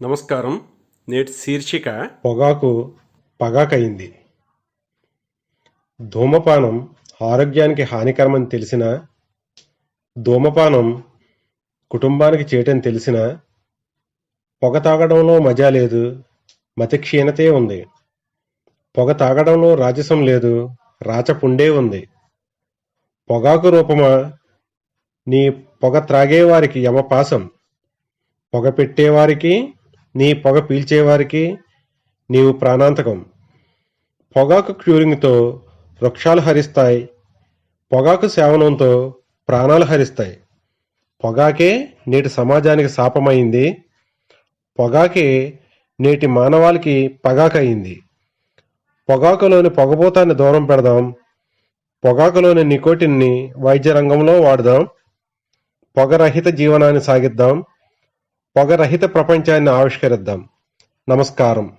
నమస్కారం. నేటి శీర్షిక పొగాకు పగాకయింది. ధూమపానం ఆరోగ్యానికి హానికరమని తెలిసినా, ధూమపానం కుటుంబానికి చేయటని తెలిసినా, పొగ తాగడంలో మజా లేదు, మతి క్షీణతే ఉంది. పొగ తాగడంలో రాజసం లేదు, రాచపుండే ఉంది. పొగాకు రూపమా నీ పొగ త్రాగేవారికి యమపాసం, పొగ పెట్టేవారికి, నీ పొగ పీల్చేవారికి నీవు ప్రాణాంతకం. పొగాకు క్యూరింగ్తో వృక్షాలు హరిస్తాయి, పొగాకు సేవనంతో ప్రాణాలు హరిస్తాయి. పొగాకే నేటి సమాజానికి శాపమైంది, పొగాకే నేటి మానవాళికి పగాకయింది. పొగాకులోని పొగబోతాన్ని దూరం పెడదాం, పొగాకులోని నికోటిన్ని వైద్య రంగంలో వాడదాం, పొగరహిత జీవనాన్ని సాగిద్దాం, పొగరహిత ప్రపంచాన్ని ఆవిష్కరిద్దాం. నమస్కారం.